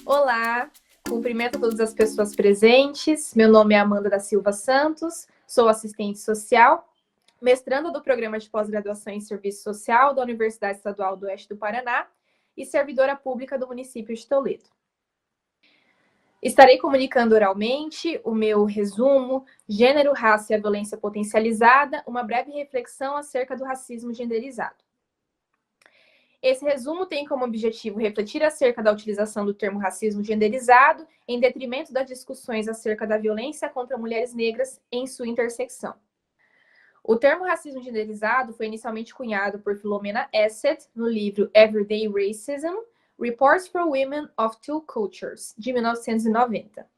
Olá, cumprimento todas as pessoas presentes. Meu nome é Amanda da Silva Santos, sou assistente social, mestranda do Programa de Pós-Graduação em Serviço Social da Universidade Estadual do Oeste do Paraná e servidora pública do município de Toledo. Estarei comunicando oralmente o meu resumo, Gênero, Raça e a Violência Potencializada, uma breve reflexão acerca do racismo genderizado. Esse resumo tem como objetivo refletir acerca da utilização do termo racismo genderizado em detrimento das discussões acerca da violência contra mulheres negras em sua intersecção. O termo racismo genderizado foi inicialmente cunhado por Philomena Essett no livro Everyday Racism, Reports from Women of Two Cultures, de 1990.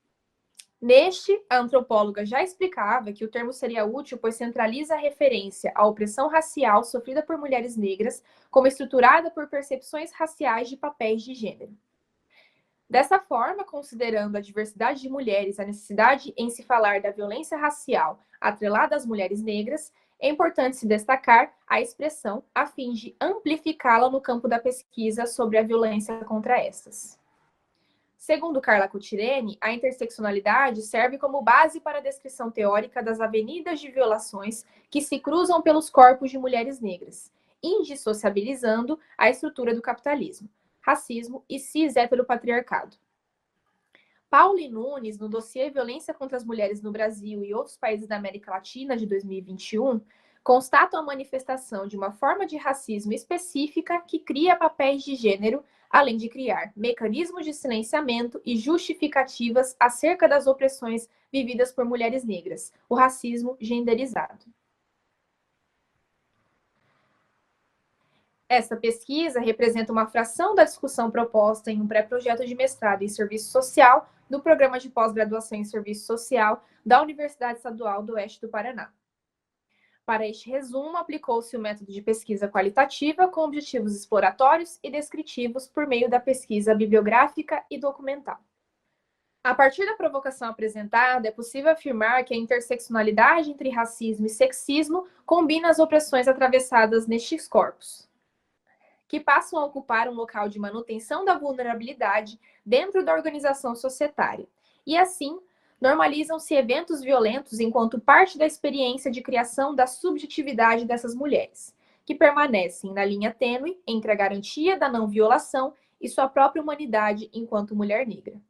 Neste, a antropóloga já explicava que o termo seria útil pois centraliza a referência à opressão racial sofrida por mulheres negras como estruturada por percepções raciais de papéis de gênero. Dessa forma, considerando a diversidade de mulheres, a necessidade em se falar da violência racial atrelada às mulheres negras, é importante se destacar a expressão a fim de amplificá-la no campo da pesquisa sobre a violência contra estas. Segundo Carla Cutirene, a interseccionalidade serve como base para a descrição teórica das avenidas de violações que se cruzam pelos corpos de mulheres negras, indissociabilizando a estrutura do capitalismo, racismo e cis-heteropatriarcado. Pauli Nunes, no dossiê Violência contra as Mulheres no Brasil e outros países da América Latina de 2021, constatam a manifestação de uma forma de racismo específica que cria papéis de gênero, além de criar mecanismos de silenciamento e justificativas acerca das opressões vividas por mulheres negras, o racismo genderizado. Essa pesquisa representa uma fração da discussão proposta em um pré-projeto de mestrado em Serviço Social do Programa de Pós-Graduação em Serviço Social da Universidade Estadual do Oeste do Paraná. Para este resumo, aplicou-se o método de pesquisa qualitativa com objetivos exploratórios e descritivos por meio da pesquisa bibliográfica e documental. A partir da provocação apresentada, é possível afirmar que a interseccionalidade entre racismo e sexismo combina as opressões atravessadas nestes corpos, que passam a ocupar um local de manutenção da vulnerabilidade dentro da organização societária, e assim normalizam-se eventos violentos enquanto parte da experiência de criação da subjetividade dessas mulheres, que permanecem na linha tênue entre a garantia da não violação e sua própria humanidade enquanto mulher negra.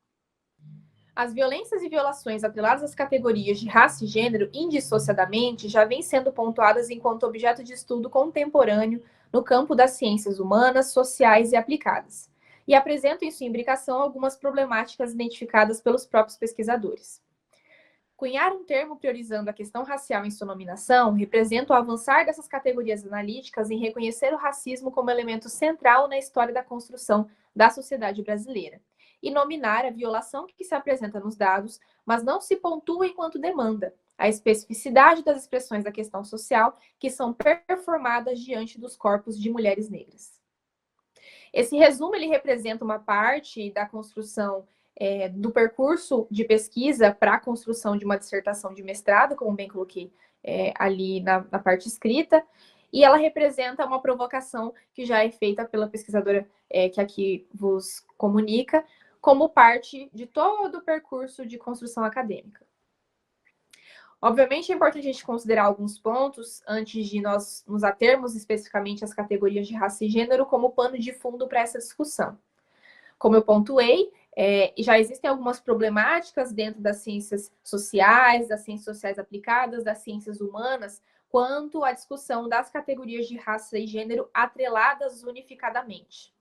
As violências e violações atreladas às categorias de raça e gênero indissociadamente já vêm sendo pontuadas enquanto objeto de estudo contemporâneo no campo das ciências humanas, sociais e aplicadas, e apresentam em sua imbricação algumas problemáticas identificadas pelos próprios pesquisadores. Cunhar um termo priorizando a questão racial em sua nominação representa o avançar dessas categorias analíticas em reconhecer o racismo como elemento central na história da construção da sociedade brasileira, e nominar a violação que se apresenta nos dados, mas não se pontua enquanto demanda, a especificidade das expressões da questão social que são performadas diante dos corpos de mulheres negras. Esse resumo ele representa uma parte da construção do percurso de pesquisa para a construção de uma dissertação de mestrado, como bem coloquei ali na parte escrita, e ela representa uma provocação que já é feita pela pesquisadora que aqui vos comunica, como parte de todo o percurso de construção acadêmica. Obviamente, é importante a gente considerar alguns pontos antes de nós nos atermos especificamente às categorias de raça e gênero como pano de fundo para essa discussão. Como eu pontuei, já existem algumas problemáticas dentro das ciências sociais aplicadas, das ciências humanas, quanto à discussão das categorias de raça e gênero atreladas unificadamente.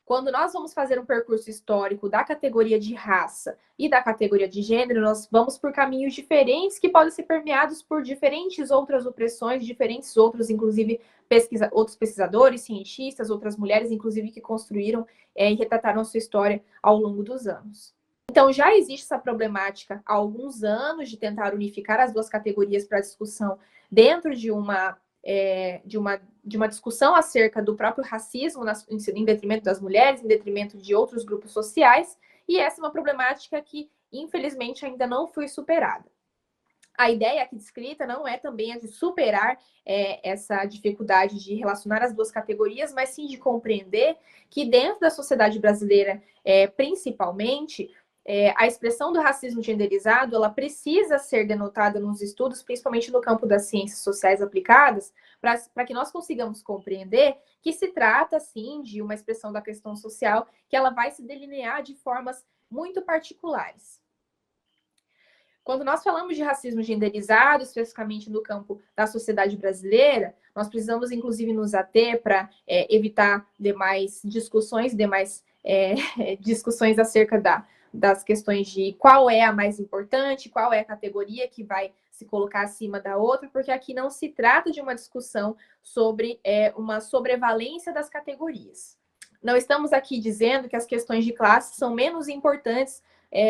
Quando nós vamos fazer um percurso histórico da categoria de raça e da categoria de gênero, nós vamos por caminhos diferentes que podem ser permeados por diferentes outras opressões, diferentes outros, inclusive, outros pesquisadores, cientistas, outras mulheres, inclusive, que construíram e retrataram a sua história ao longo dos anos. Então, já existe essa problemática há alguns anos de tentar unificar as duas categorias para discussão dentro de uma discussão acerca do próprio racismo em detrimento das mulheres, em detrimento de outros grupos sociais, e essa é uma problemática que, infelizmente, ainda não foi superada. A ideia aqui descrita não é também a de superar essa dificuldade de relacionar as duas categorias, mas sim de compreender que dentro da sociedade brasileira, principalmente, a expressão do racismo genderizado, ela precisa ser denotada nos estudos, principalmente no campo das ciências sociais aplicadas, para que nós consigamos compreender que se trata, sim, de uma expressão da questão social que ela vai se delinear de formas muito particulares. Quando nós falamos de racismo genderizado, especificamente no campo da sociedade brasileira, nós precisamos, inclusive, nos ater para evitar demais discussões, discussões acerca das questões de qual é a mais importante, qual é a categoria que vai se colocar acima da outra, porque aqui não se trata de uma discussão sobre uma sobrevalência das categorias. Não estamos aqui dizendo que as questões de classe são menos importantes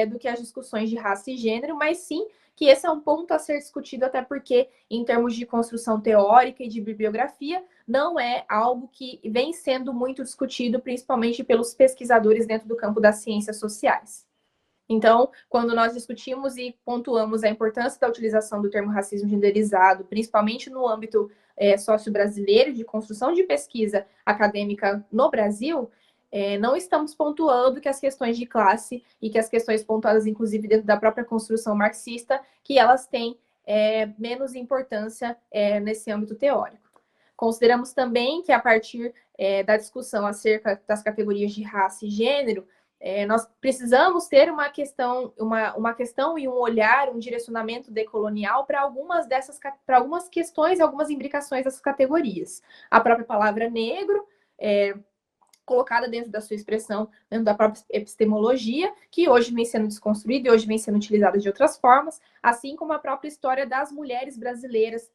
do que as discussões de raça e gênero, mas sim que esse é um ponto a ser discutido, até porque, em termos de construção teórica e de bibliografia, não é algo que vem sendo muito discutido, principalmente pelos pesquisadores dentro do campo das ciências sociais. Então, quando nós discutimos e pontuamos a importância da utilização do termo racismo genderizado, principalmente no âmbito sócio-brasileiro, de construção de pesquisa acadêmica no Brasil, não estamos pontuando que as questões de classe e que as questões pontuadas, inclusive, dentro da própria construção marxista, que elas têm menos importância nesse âmbito teórico. Consideramos também que, a partir da discussão acerca das categorias de raça e gênero, nós precisamos ter uma questão e um olhar, um direcionamento decolonial para algumas questões, algumas imbricações dessas categorias. A própria palavra negro, colocada dentro da sua expressão, dentro da própria epistemologia, que hoje vem sendo desconstruída e hoje vem sendo utilizada de outras formas, assim como a própria história das mulheres brasileiras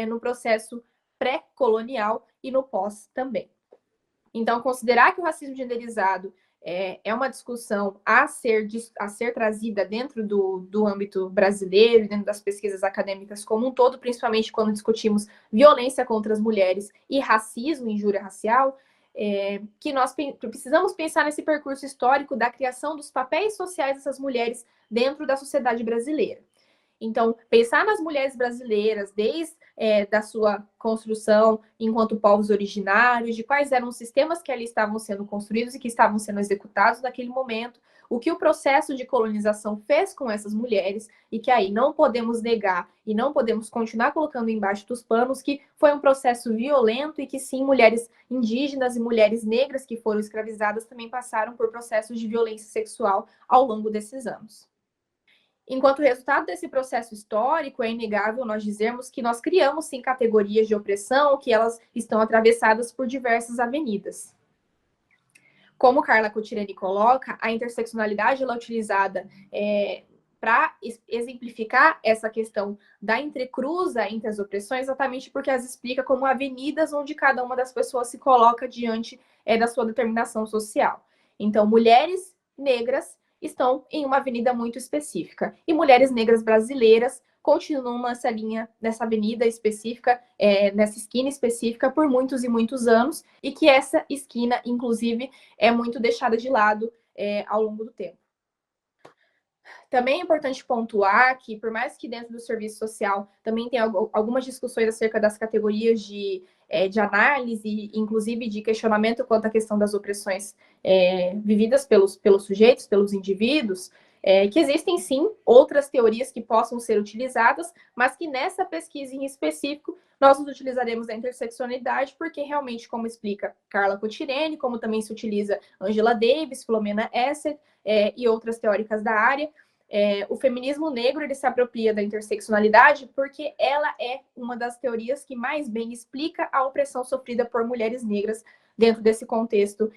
no processo pré-colonial e no pós também. Então, considerar que o racismo genderizado é uma discussão a ser trazida dentro do âmbito brasileiro, dentro das pesquisas acadêmicas como um todo, principalmente quando discutimos violência contra as mulheres e racismo, injúria racial, que nós precisamos pensar nesse percurso histórico da criação dos papéis sociais dessas mulheres dentro da sociedade brasileira. Então, pensar nas mulheres brasileiras, desde da sua construção enquanto povos originários, de quais eram os sistemas que ali estavam sendo construídos e que estavam sendo executados naquele momento, o que o processo de colonização fez com essas mulheres, e que aí não podemos negar e não podemos continuar colocando embaixo dos panos que foi um processo violento e que sim, mulheres indígenas e mulheres negras que foram escravizadas também passaram por processos de violência sexual ao longo desses anos. Enquanto resultado desse processo histórico, é inegável nós dizermos que nós criamos, sim, categorias de opressão, que elas estão atravessadas por diversas avenidas. Como Carla Cotirene coloca, a interseccionalidade ela é utilizada para exemplificar essa questão da entrecruza entre as opressões, exatamente porque as explica como avenidas onde cada uma das pessoas se coloca diante da sua determinação social. Então, mulheres negras estão em uma avenida muito específica. E mulheres negras brasileiras continuam nessa avenida específica, nessa esquina específica, por muitos e muitos anos, e que essa esquina, inclusive, é muito deixada de lado ao longo do tempo. Também é importante pontuar que, por mais que dentro do serviço social também tem algumas discussões acerca das categorias de análise, inclusive de questionamento quanto à questão das opressões vividas pelos sujeitos, pelos indivíduos, que existem, sim, outras teorias que possam ser utilizadas, mas que nessa pesquisa em específico nós utilizaremos a interseccionalidade, porque realmente, como explica Carla Cotirene, como também se utiliza Angela Davis, Philomena Esser e outras teóricas da área, o feminismo negro ele se apropria da interseccionalidade porque ela é uma das teorias que mais bem explica a opressão sofrida por mulheres negras dentro desse contexto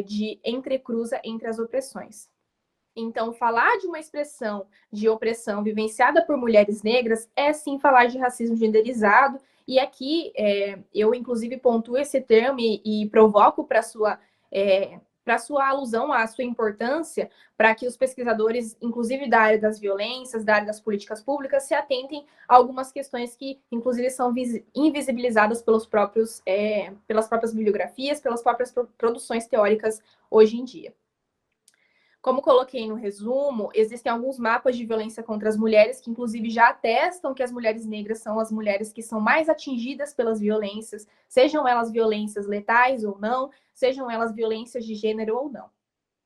de entrecruza entre as opressões. Então, falar de uma expressão de opressão vivenciada por mulheres negras é, sim, falar de racismo genderizado, e aqui eu, inclusive, pontuo esse termo e provoco para sua alusão, à sua importância, para que os pesquisadores, inclusive da área das violências, da área das políticas públicas, se atentem a algumas questões que, inclusive, são invisibilizadas pelas próprias bibliografias, pelas próprias produções teóricas hoje em dia. Como coloquei no resumo, existem alguns mapas de violência contra as mulheres que, inclusive, já atestam que as mulheres negras são as mulheres que são mais atingidas pelas violências, sejam elas violências letais ou não, sejam elas violências de gênero ou não.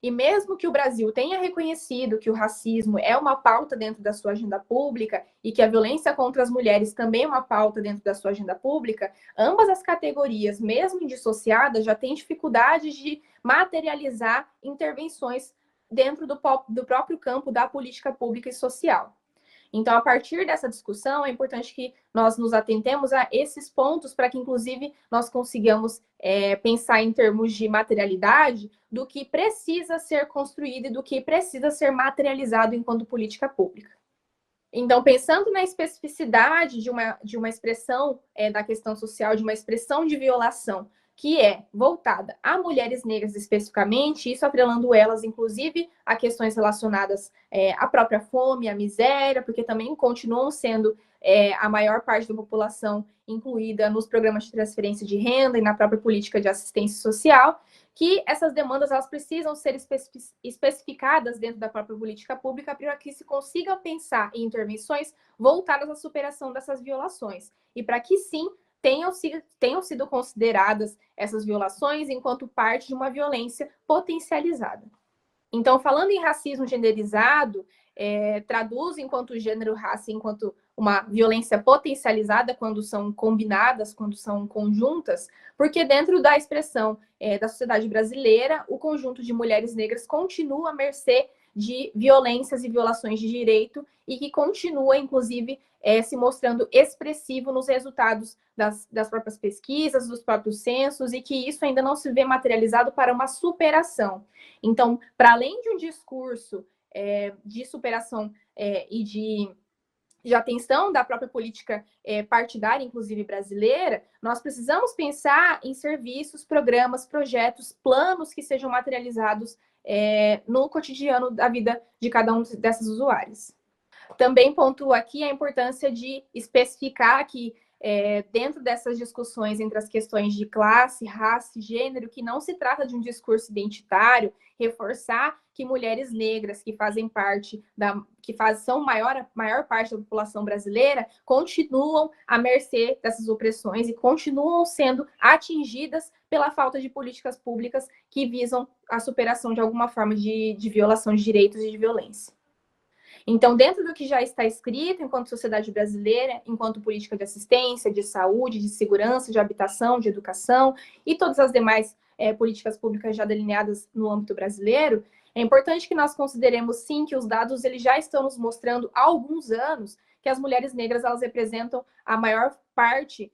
E mesmo que o Brasil tenha reconhecido que o racismo é uma pauta dentro da sua agenda pública e que a violência contra as mulheres também é uma pauta dentro da sua agenda pública, ambas as categorias, mesmo indissociadas, já têm dificuldades de materializar intervenções dentro do próprio campo da política pública e social. Então, a partir dessa discussão, é importante que nós nos atentemos a esses pontos para que, inclusive, nós consigamos pensar em termos de materialidade do que precisa ser construído e do que precisa ser materializado enquanto política pública. Então, pensando na especificidade de uma expressão da questão social, de uma expressão de violação, que é voltada a mulheres negras especificamente, isso atrelando elas, inclusive, a questões relacionadas à própria fome, à miséria, porque também continuam sendo a maior parte da população incluída nos programas de transferência de renda e na própria política de assistência social, que essas demandas elas precisam ser especificadas dentro da própria política pública para que se consiga pensar em intervenções voltadas à superação dessas violações. E para que, sim, tenham sido consideradas essas violações enquanto parte de uma violência potencializada. Então, falando em racismo genderizado, traduz enquanto gênero, raça, enquanto uma violência potencializada quando são combinadas, quando são conjuntas, porque dentro da expressão da sociedade brasileira, o conjunto de mulheres negras continua à mercê de violências e violações de direito e que continua, inclusive, se mostrando expressivo nos resultados das próprias pesquisas, dos próprios censos, e que isso ainda não se vê materializado para uma superação. Então, para além de um discurso de superação e de atenção da própria política partidária, inclusive brasileira, nós precisamos pensar em serviços, programas, projetos, planos que sejam materializados no cotidiano da vida de cada um dessas usuárias. Também pontuo aqui a importância de especificar que dentro dessas discussões entre as questões de classe, raça e gênero, que não se trata de um discurso identitário, reforçar que mulheres negras que fazem parte são maior parte da população brasileira, continuam à mercê dessas opressões e continuam sendo atingidas pela falta de políticas públicas que visam a superação de alguma forma de violação de direitos e de violência. Então, dentro do que já está escrito enquanto sociedade brasileira, enquanto política de assistência, de saúde, de segurança, de habitação, de educação e todas as demais políticas públicas já delineadas no âmbito brasileiro, é importante que nós consideremos, sim, que os dados eles já estão nos mostrando há alguns anos que as mulheres negras elas representam a maior parte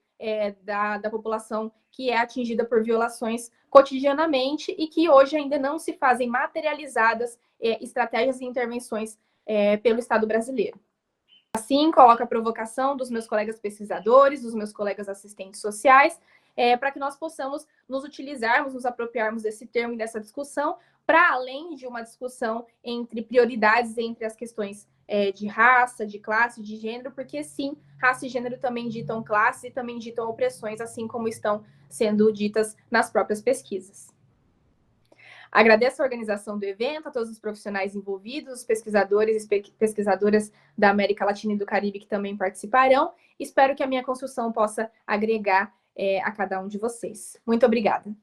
da população que é atingida por violações cotidianamente e que hoje ainda não se fazem materializadas estratégias e intervenções pelo Estado brasileiro. Assim, coloco a provocação dos meus colegas pesquisadores, dos meus colegas assistentes sociais, para que nós possamos nos utilizarmos, nos apropriarmos desse termo e dessa discussão, para além de uma discussão entre prioridades entre as questões de raça, de classe, de gênero, porque sim, raça e gênero também ditam classes e também ditam opressões, assim como estão sendo ditas nas próprias pesquisas. Agradeço a organização do evento, a todos os profissionais envolvidos, os pesquisadores e pesquisadoras da América Latina e do Caribe que também participarão. Espero que a minha construção possa agregar a cada um de vocês. Muito obrigada.